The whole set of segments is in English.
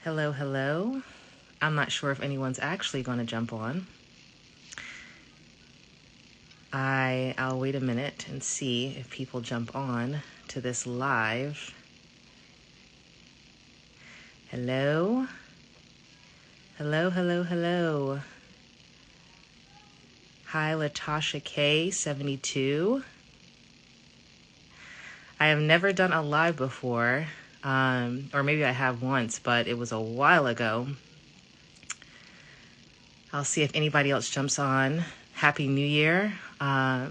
Hello, hello. I'm not sure if anyone's actually going to jump on. I'll wait a minute and see if people jump on to this live. Hello? Hello, hello, hello. Hi, Latasha K, 72. I have never done a live before, or maybe I have once, but it was a while ago. I'll see if anybody else jumps on. Happy New Year. I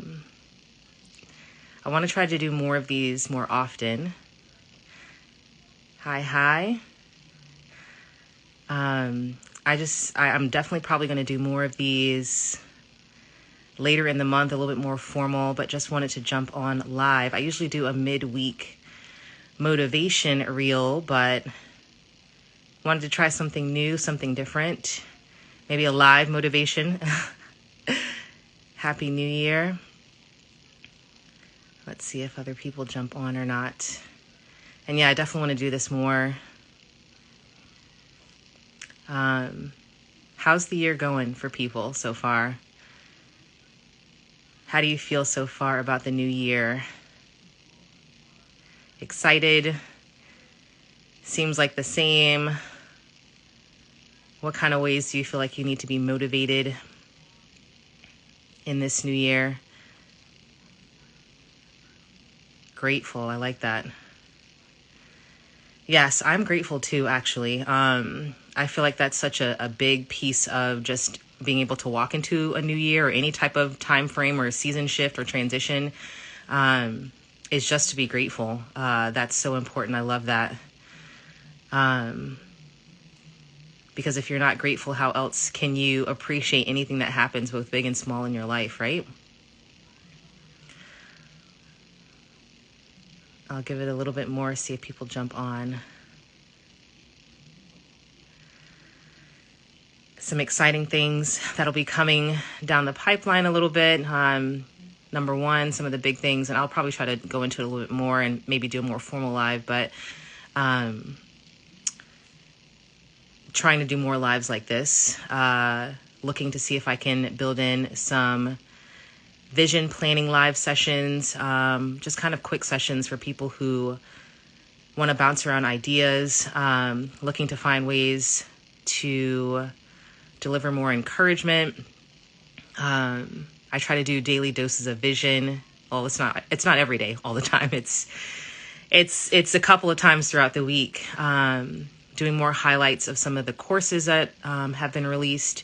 want to try to do more of these more often. Hi. I'm definitely probably going to do more of these later in the month, a little bit more formal, but just wanted to jump on live. I usually do a midweek motivation reel, but wanted to try something new, something different, maybe a live motivation. Happy New Year. Let's see if other people jump on or not. And yeah, I definitely want to do this more. How's the year going for people so far? How do you feel so far about the new year? Excited? Seems like the same. What kind of ways do you feel like you need to be motivated in this new year? Grateful, I like that. Yes, I'm grateful too, actually. I feel like that's such a big piece of just being able to walk into a new year or any type of time frame or season shift or transition, is just to be grateful. That's so important. I love that. Because if you're not grateful, how else can you appreciate anything that happens, both big and small, in your life, right? I'll give it a little bit more, see if people jump on. Some exciting things that'll be coming down the pipeline a little bit. Number one, some of the big things, and I'll probably try to go into it a little bit more and maybe do a more formal live, but trying to do more lives like this, looking to see if I can build in some vision planning live sessions, just kind of quick sessions for people who want to bounce around ideas, looking to find ways to deliver more encouragement. I try to do daily doses of vision. Well, it's not every day, all the time. It's a couple of times throughout the week. Doing more highlights of some of the courses that have been released.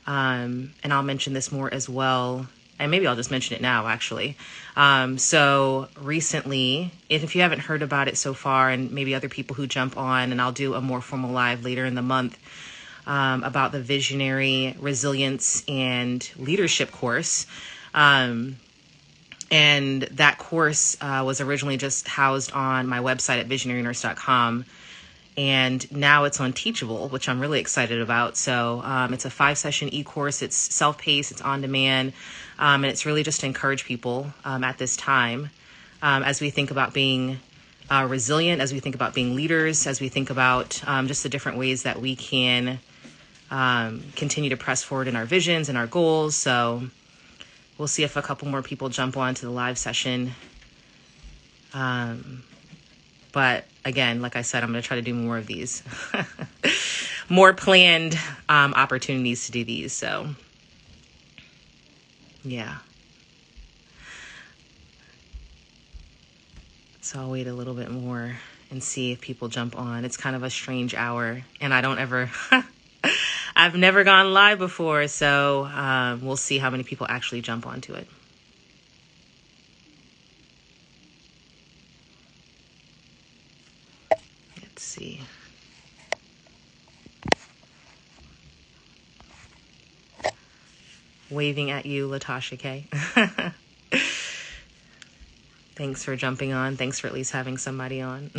And I'll mention this more as well. And maybe I'll just mention it now, actually. So recently, if you haven't heard about it so far, and maybe other people who jump on, and I'll do a more formal live later in the month about the Visionary Resilience and Leadership course. And that course was originally just housed on my website at visionarynurse.com. And now it's on Teachable, which I'm really excited about. So it's a 5-session e-course. It's self-paced, it's on demand, and it's really just to encourage people at this time as we think about being resilient, as we think about being leaders, as we think about just the different ways that we can continue to press forward in our visions and our goals. So we'll see if a couple more people jump on to the live session. But again, like I said, I'm going to try to do more of these, more planned opportunities to do these. So, yeah. So I'll wait a little bit more and see if people jump on. It's kind of a strange hour, and I've never gone live before. So we'll see how many people actually jump onto it. See. Waving at you, Latasha K. Thanks for jumping on. Thanks for at least having somebody on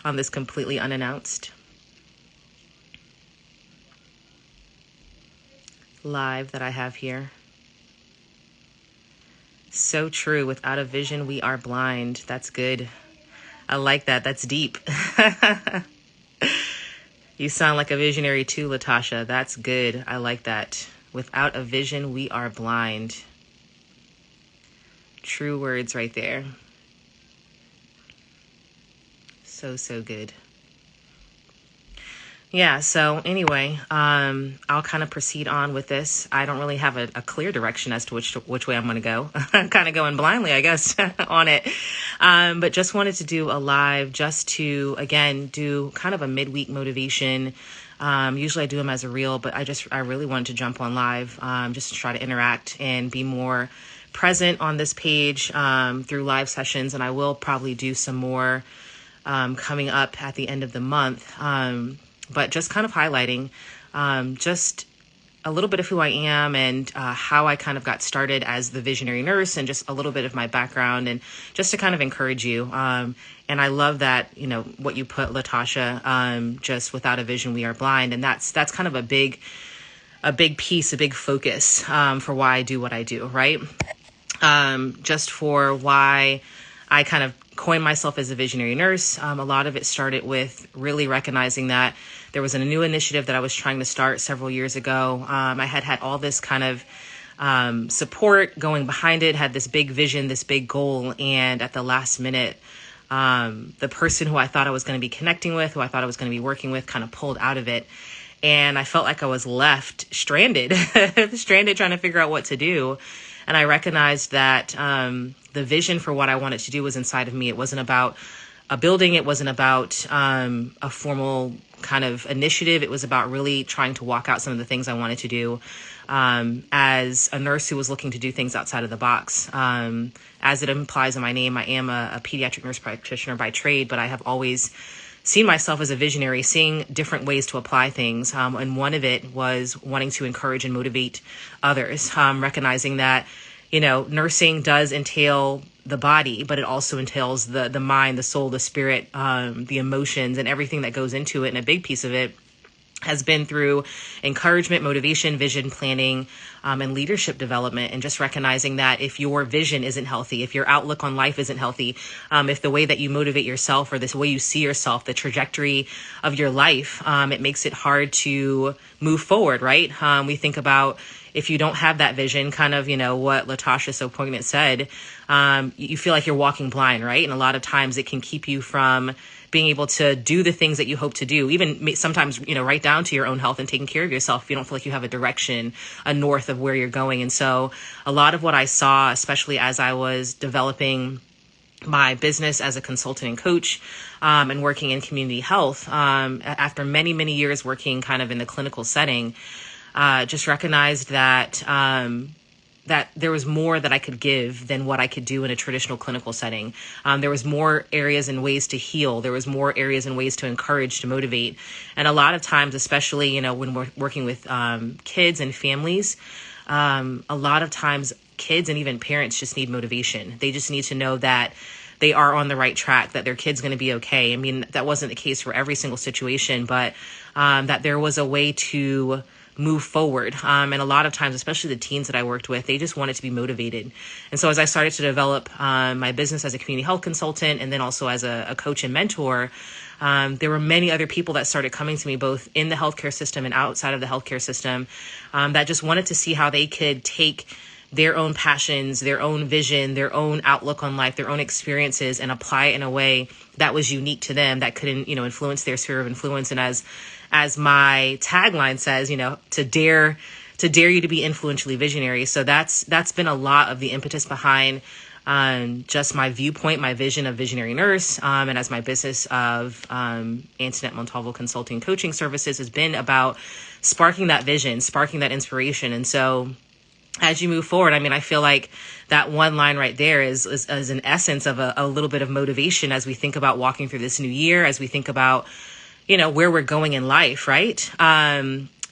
on this completely unannounced live that I have here. So true. Without a vision, we are blind. That's good. I like that. That's deep. You sound like a visionary too, Latasha. That's good. I like that. Without a vision, we are blind. True words right there. So, so good. Yeah, so anyway, I'll kind of proceed on with this. I don't really have a clear direction as to which way I'm going to go. I'm kind of going blindly, I guess, on it. But just wanted to do a live just to, again, do kind of a midweek motivation. Usually I do them as a reel, but I really wanted to jump on live just to try to interact and be more present on this page through live sessions. And I will probably do some more coming up at the end of the month. But just kind of highlighting just a little bit of who I am and how I kind of got started as the visionary nurse, and just a little bit of my background, and just to kind of encourage you. And I love that, what you put, Latasha, just without a vision, we are blind. And that's kind of a big piece, a big focus for why I do what I do, right? Just for why I kind of coined myself as a visionary nurse. A lot of it started with really recognizing that there was a new initiative that I was trying to start several years ago. I had all this kind of support going behind it, had this big vision, this big goal. And at the last minute, the person who I thought I was going to be connecting with, who I thought I was going to be working with, kind of pulled out of it. And I felt like I was left stranded, stranded trying to figure out what to do. And I recognized that the vision for what I wanted to do was inside of me. It wasn't about a building. It wasn't about a formal kind of initiative. It was about really trying to walk out some of the things I wanted to do as a nurse who was looking to do things outside of the box. As it implies in my name, I am a pediatric nurse practitioner by trade, but I have always seen myself as a visionary, seeing different ways to apply things. And one of it was wanting to encourage and motivate others, recognizing that, nursing does entail the body, but it also entails the mind, the soul, the spirit, the emotions, and everything that goes into it. And a big piece of it has been through encouragement, motivation, vision planning, and leadership development, and just recognizing that if your vision isn't healthy, if your outlook on life isn't healthy, if the way that you motivate yourself or this way you see yourself, the trajectory of your life, it makes it hard to move forward, right? We think about if you don't have that vision, kind of, what Latasha so poignant said, you feel like you're walking blind, right? And a lot of times it can keep you from being able to do the things that you hope to do, even sometimes, right down to your own health and taking care of yourself. If you don't feel like you have a direction, a north of where you're going. And so a lot of what I saw, especially as I was developing my business as a consultant and coach, and working in community health, after many, many years working kind of in the clinical setting, just recognized that that there was more that I could give than what I could do in a traditional clinical setting. There was more areas and ways to heal. There was more areas and ways to encourage, to motivate. And a lot of times, especially, when we're working with kids and families, a lot of times kids and even parents just need motivation. They just need to know that they are on the right track, that their kid's going to be okay. I mean, that wasn't the case for every single situation, but that there was a way to move forward. And a lot of times, especially the teens that I worked with, they just wanted to be motivated. And so as I started to develop my business as a community health consultant, and then also as a coach and mentor, there were many other people that started coming to me, both in the healthcare system and outside of the healthcare system, that just wanted to see how they could take their own passions, their own vision, their own outlook on life, their own experiences, and apply it in a way that was unique to them, that could, influence their sphere of influence. And as my tagline says, to dare you to be influentially visionary. So that's been a lot of the impetus behind just my viewpoint, my vision of visionary nurse, and as my business of Antoinette Montalvo Consulting Coaching Services has been about sparking that vision, sparking that inspiration. And so as you move forward, I feel like that one line right there is an essence of a little bit of motivation as we think about walking through this new year, as we think about, where we're going in life, right?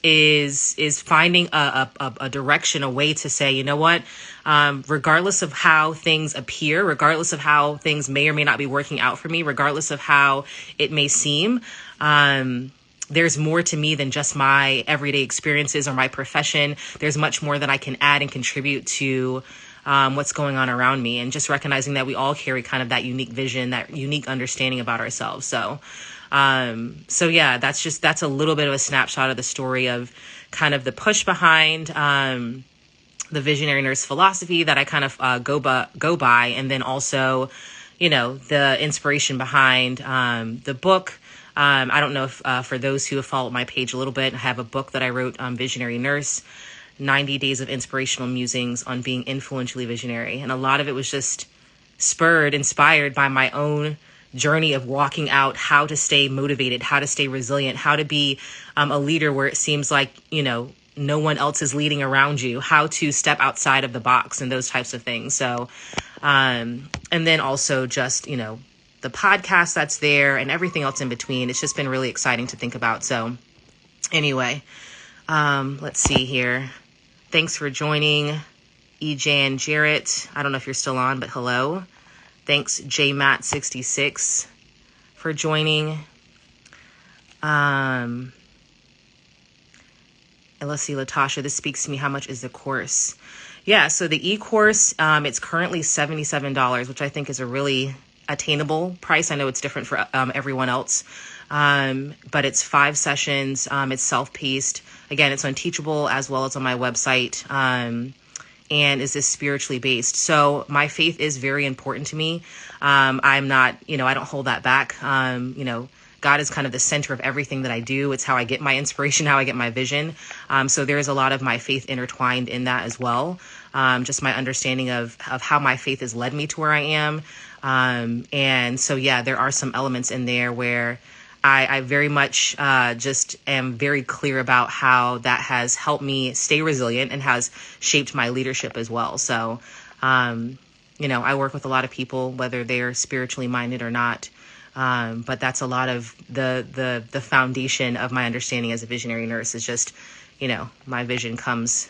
Is finding a direction, a way to say, regardless of how things appear, regardless of how things may or may not be working out for me, regardless of how it may seem, there's more to me than just my everyday experiences or my profession. There's much more that I can add and contribute to what's going on around me, and just recognizing that we all carry kind of that unique vision, that unique understanding about ourselves. So yeah, that's a little bit of a snapshot of the story of kind of the push behind the visionary nurse philosophy that I kind of go by, and then also, the inspiration behind the book. I don't know if for those who have followed my page a little bit, I have a book that I wrote, Visionary Nurse, 90 Days of Inspirational Musings on Being Influentially Visionary. And a lot of it was just inspired by my own journey of walking out how to stay motivated, how to stay resilient, how to be a leader where it seems like, no one else is leading around you, how to step outside of the box and those types of things. So, and then also just, the podcast that's there and everything else in between. It's just been really exciting to think about. So anyway, let's see here. Thanks for joining, EJ and Jarrett. I don't know if you're still on, but hello. Thanks, JMatt66 for joining. And let's see, Latasha, this speaks to me. How much is the course? Yeah, so the e-course, it's currently $77, which I think is a really attainable price. I know it's different for everyone else, but it's 5 sessions. It's self-paced. Again, it's on Teachable as well as on my website, and is this spiritually based. So my faith is very important to me. I'm not, I don't hold that back. God is kind of the center of everything that I do. It's how I get my inspiration, how I get my vision. So there's a lot of my faith intertwined in that as well. Just my understanding of how my faith has led me to where I am. And so, yeah, there are some elements in there where I very much just am very clear about how that has helped me stay resilient and has shaped my leadership as well. So, I work with a lot of people, whether they're spiritually minded or not. But that's a lot of the foundation of my understanding as a visionary nurse is just, my vision comes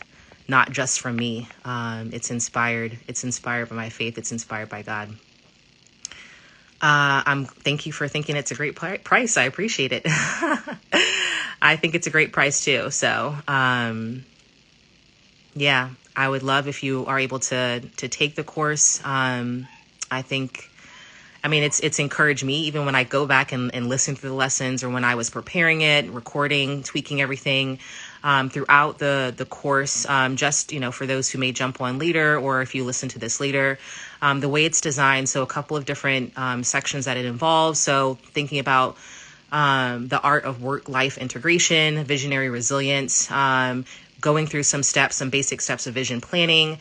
not just from me. It's inspired by my faith. It's inspired by God. Thank you for thinking it's a great price. I appreciate it. I think it's a great price too. So, yeah, I would love if you are able to take the course. It's encouraged me even when I go back and listen to the lessons, or when I was preparing it, recording, tweaking everything, throughout the course, just, for those who may jump on later, or if you listen to this later, the way it's designed. So a couple of different, sections that it involves. So thinking about, the art of work-life integration, visionary resilience, going through some basic steps of vision planning.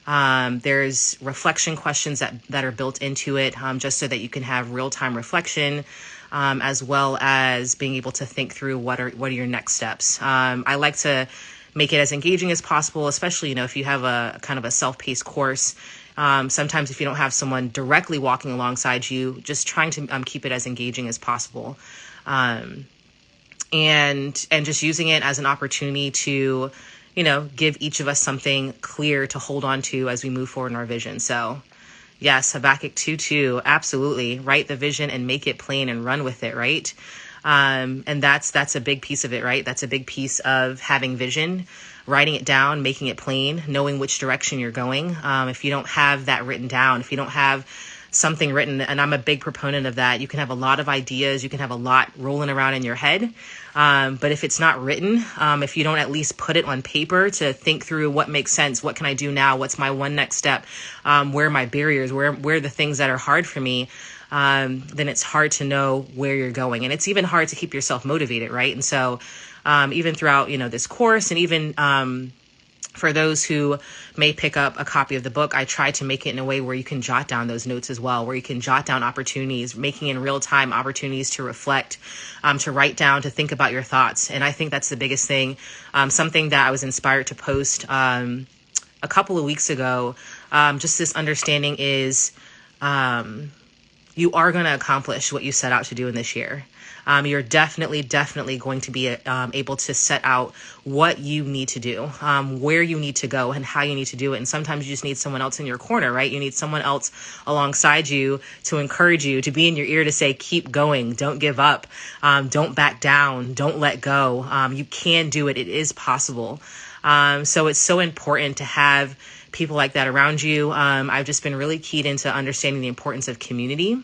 There's reflection questions that are built into it, just so that you can have real-time reflection, as well as being able to think through what are your next steps. I like to make it as engaging as possible, especially, if you have a kind of a self-paced course. Sometimes if you don't have someone directly walking alongside you, just trying to keep it as engaging as possible. And just using it as an opportunity to, give each of us something clear to hold on to as we move forward in our vision. So yes, Habakkuk 2:2, absolutely. Write the vision and make it plain and run with it, right? And that's a big piece of it, right? That's a big piece of having vision, writing it down, making it plain, knowing which direction you're going. If you don't have that written down, if you don't have something written, and I'm a big proponent of that, you can have a lot of ideas, you can have a lot rolling around in your head. But if it's not written, if you don't at least put it on paper to think through what makes sense, what can I do now? What's my one next step? Where are my barriers? Where are the things that are hard for me? Then it's hard to know where you're going. And it's even hard to keep yourself motivated, right? And so, even throughout, this course, and even, for those who may pick up a copy of the book, I try to make it in a way where you can jot down those notes as well, where you can jot down opportunities, making in real time opportunities to reflect, to write down, to think about your thoughts. And I think that's the biggest thing. Something that I was inspired to post a couple of weeks ago, just this understanding is you are going to accomplish what you set out to do in this year. You're definitely going to be able to set out what you need to do, where you need to go, and how you need to do it. And sometimes you just need someone else in your corner, right? You need someone else alongside you to encourage you, to be in your ear, to say, keep going, don't give up, don't back down, don't let go. You can do it. It is possible. So it's so important to have people like that around you. I've just been really keyed into understanding the importance of community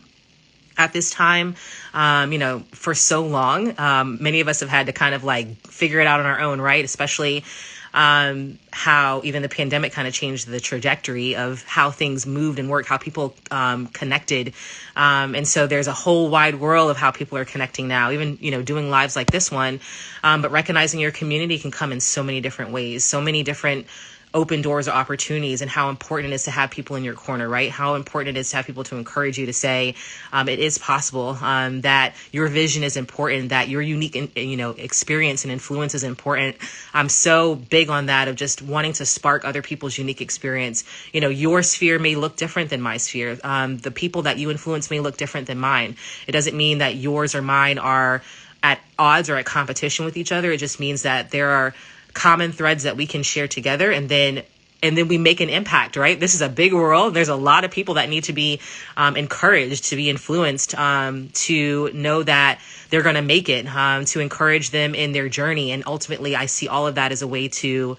at this time. For so long, many of us have had to kind of like figure it out on our own, right? Especially how even the pandemic kind of changed the trajectory of how things moved and worked, how people connected. And so there's a whole wide world of how people are connecting now, even, doing lives like this one. But recognizing your community can come in so many different ways, so many different open doors or opportunities, and how important it is to have people in your corner, right? How important it is to have people to encourage you to say, it is possible, that your vision is important, that your unique, experience and influence is important. I'm so big on that, of just wanting to spark other people's unique experience. Your sphere may look different than my sphere. The people that you influence may look different than mine. It doesn't mean that yours or mine are at odds or at competition with each other. It just means that there are common threads that we can share together, and then we make an impact, right? This is a big world. There's a lot of people that need to be encouraged, to be influenced, to know that they're going to make it, to encourage them in their journey. And ultimately, I see all of that as a way to,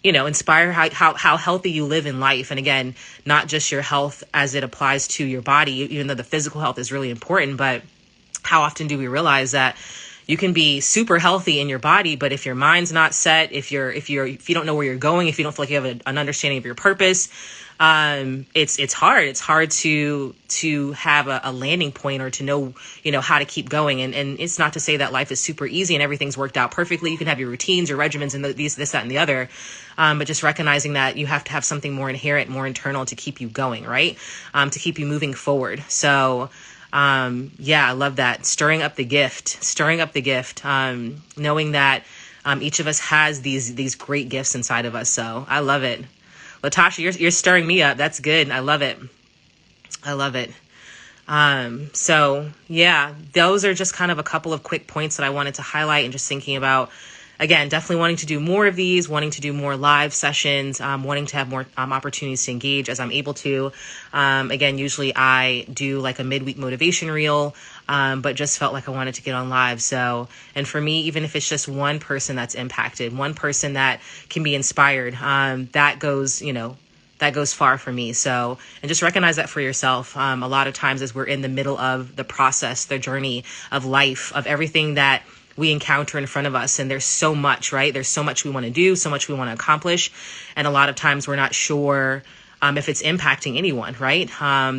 inspire how healthy you live in life. And again, not just your health as it applies to your body, even though the physical health is really important, but how often do we realize that you can be super healthy in your body, but if your mind's not set, if you don't know where you're going, if you don't feel like you have an understanding of your purpose, it's hard. It's hard to have a landing point, or to know, how to keep going. And it's not to say that life is super easy and everything's worked out perfectly. You can have your routines, your regimens, and this, that, and the other. But just recognizing that you have to have something more inherent, more internal to keep you going, right? To keep you moving forward. So, I love that. Stirring up the gift, knowing that, each of us has these great gifts inside of us. So I love it. Latasha, you're stirring me up. That's good. I love it. Those are just kind of a couple of quick points that I wanted to highlight, and just thinking about, again, definitely wanting to do more of these, wanting to do more live sessions, wanting to have more opportunities to engage as I'm able to. Again, usually I do like a midweek motivation reel, but just felt like I wanted to get on live. So, and for me, even if it's just one person that's impacted, one person that can be inspired, that goes far for me. So, and just recognize that for yourself. A lot of times as we're in the middle of the process, the journey of life, of everything that we encounter in front of us. And there's so much, right? There's so much we want to do, so much we want to accomplish. And a lot of times we're not sure if it's impacting anyone, right?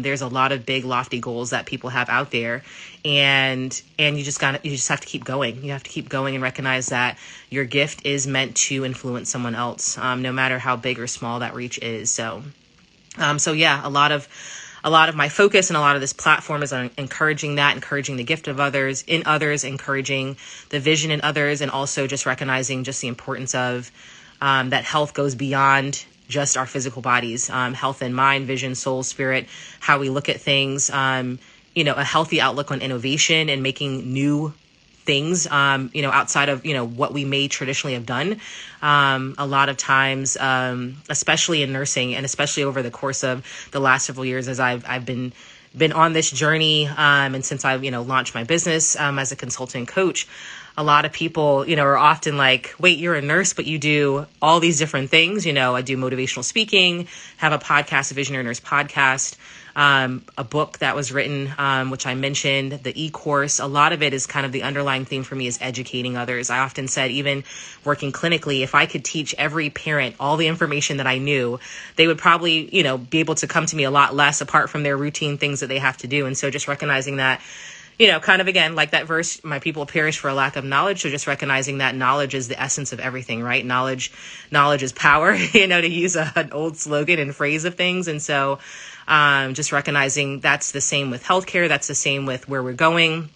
There's a lot of big, lofty goals that people have out there. And you just have to keep going. You have to keep going and recognize that your gift is meant to influence someone else, no matter how big or small that reach is. So a lot of my focus and a lot of this platform is on encouraging the gift of others, encouraging the vision in others, and also just recognizing just the importance of that health goes beyond just our physical bodies, health in mind, vision, soul, spirit, how we look at things, a healthy outlook on innovation and making new things, outside of, what we may traditionally have done. A lot of times, especially in nursing, and especially over the course of the last several years, as I've been on this journey, and since I've, launched my business, as a consultant coach, a lot of people, are often like, wait, you're a nurse, but you do all these different things. I do motivational speaking, have a podcast, a Visionary Nurse podcast, a book that was written, which I mentioned, the e-course. A lot of it is kind of the underlying theme for me is educating others. I often said, even working clinically, if I could teach every parent all the information that I knew, they would probably, be able to come to me a lot less, apart from their routine things that they have to do. And so just recognizing that, kind of, again, like that verse, my people perish for a lack of knowledge. So just recognizing that knowledge is the essence of everything, right? Knowledge is power, to use an old slogan and phrase of things. And so, just recognizing that's the same with healthcare. That's the same with where we're going.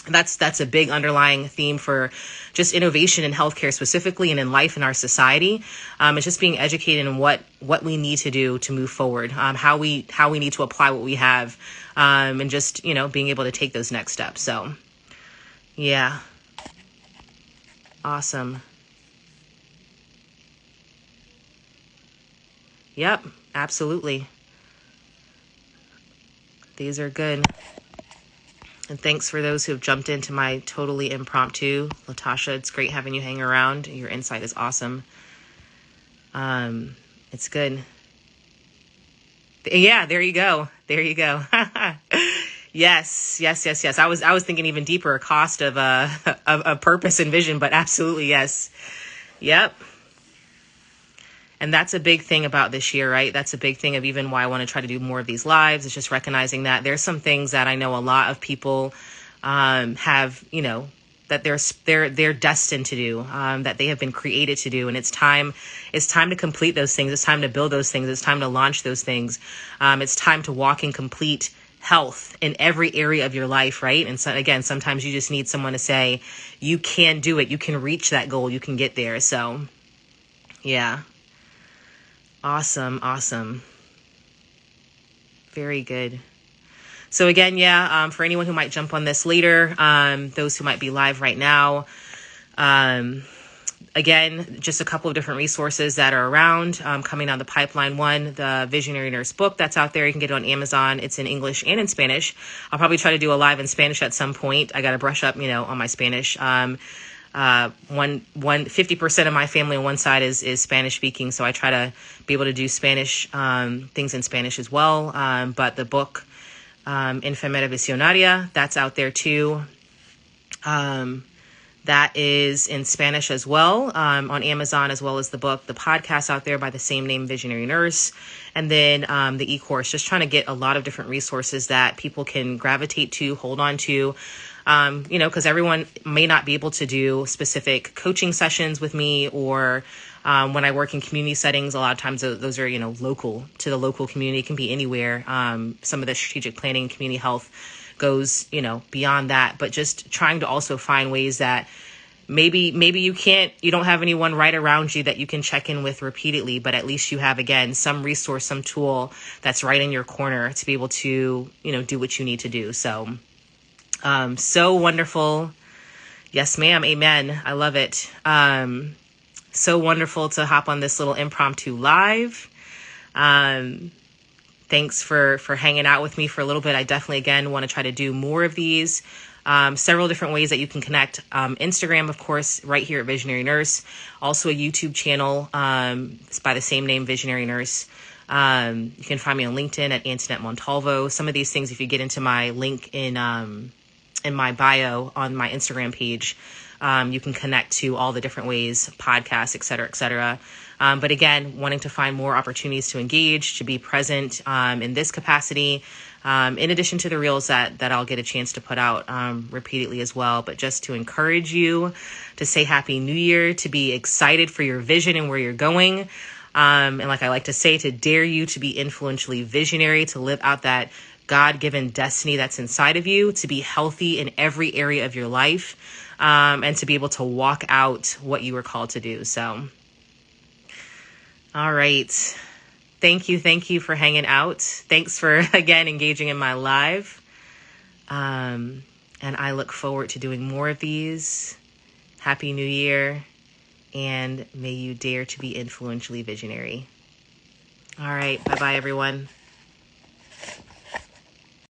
That's a big underlying theme for just innovation in healthcare specifically, and in life in our society. It's just being educated in what we need to do to move forward, how we need to apply what we have, and just, being able to take those next steps. So, yeah. Awesome. Yep, absolutely. These are good. And thanks for those who have jumped into my totally impromptu. Latasha, it's great having you hang around. Your insight is awesome. It's good. Yeah, there you go. There you go. Yes, yes, yes, yes. I was thinking even deeper, a cost of of purpose and vision, but absolutely yes. Yep. And that's a big thing about this year, right? That's a big thing of even why I want to try to do more of these lives. It's just recognizing that there's some things that I know a lot of people have, that they're destined to do, that they have been created to do, and it's time to complete those things. It's time to build those things. It's time to launch those things. It's time to walk in complete health in every area of your life, right? And so again, sometimes you just need someone to say, you can do it. You can reach that goal. You can get there. So, yeah. Awesome. Awesome. Very good. So again, yeah, for anyone who might jump on this later, those who might be live right now, again, just a couple of different resources that are around, coming down the pipeline. One, the Visionary Nurse book that's out there. You can get it on Amazon. It's in English and in Spanish. I'll probably try to do a live in Spanish at some point. I got to brush up, on my Spanish. 50% of my family on one side is Spanish speaking. So I try to be able to do Spanish, things in Spanish as well. But the book, Enfermera Visionaria, that's out there too. That is in Spanish as well, on Amazon, as well as the book. The podcast out there by the same name, Visionary Nurse. And then the e-course, just trying to get a lot of different resources that people can gravitate to, hold on to, because everyone may not be able to do specific coaching sessions with me, or when I work in community settings, a lot of times those are, local to the local community. It can be anywhere. Some of the strategic planning, community health goes, beyond that, but just trying to also find ways that maybe you don't have anyone right around you that you can check in with repeatedly, but at least you have, again, some resource, some tool that's right in your corner to be able to, do what you need to do. So, so wonderful. Yes, ma'am. Amen. I love it. So wonderful to hop on this little impromptu live. Thanks for hanging out with me for a little bit. I definitely, again, want to try to do more of these. Several different ways that you can connect. Instagram, of course, right here at Visionary Nurse. Also a YouTube channel. It's by the same name, Visionary Nurse. You can find me on LinkedIn at Antoinette Montalvo. Some of these things, if you get into my link in my bio on my Instagram page, you can connect to all the different ways, podcasts, et cetera, et cetera. But again, wanting to find more opportunities to engage, to be present in this capacity, in addition to the reels that I'll get a chance to put out repeatedly as well. But just to encourage you to say Happy New Year, to be excited for your vision and where you're going. And like I like to say, to dare you to be influentially visionary, to live out that God-given destiny that's inside of you, to be healthy in every area of your life, and to be able to walk out what you were called to do. So, all right. Thank you for hanging out. Thanks for, again, engaging in my live. And I look forward to doing more of these. Happy New Year. And may you dare to be influentially visionary. All right. Bye-bye, everyone.